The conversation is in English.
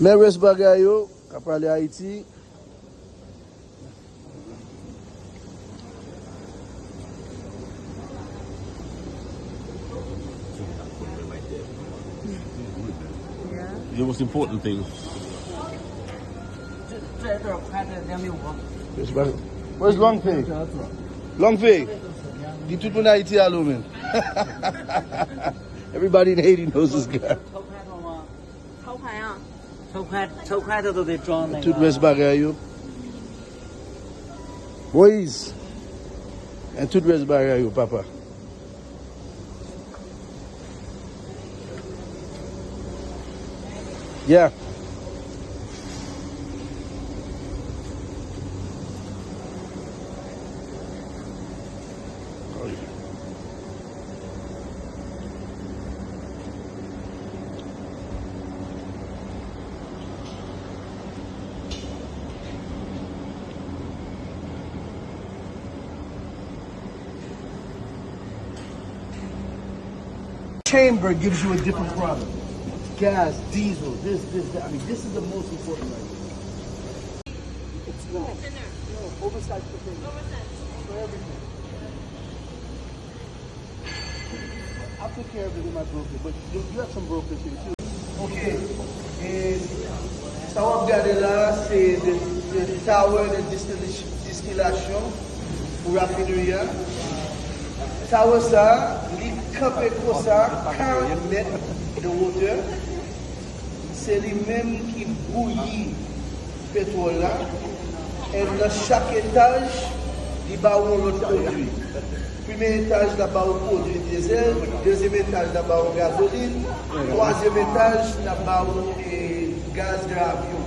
Mais reste bagay yo, à parler Haïti. The most important thing. Where's Long Fei? Long Fei. The tout le monde Haïti à l'eau, man. Everybody in Haiti knows this guy. Tout reste bagay yo. Moise. And tout reste bagay yo, papa. Yeah. Chamber gives you a different product. Gas, diesel, this, that. I mean, this is the most important right here. It's no, oversized container. For everything. I'll take care of it with my broker, but you have some brokers here too. Okay, and ça va regarder là, c'est le tower de distillation pour raffinerie. Tower ça, il campé comme ça, 40 mètres de hauteur. C'est lui-même qui bouillit le pétrole là. Et dans chaque étage, il y a un autre produit. Premier étage, là-bas, on produit diesel. Deuxième étage, là-bas, on gasoline. Troisième étage, là-bas, on gaz de avion.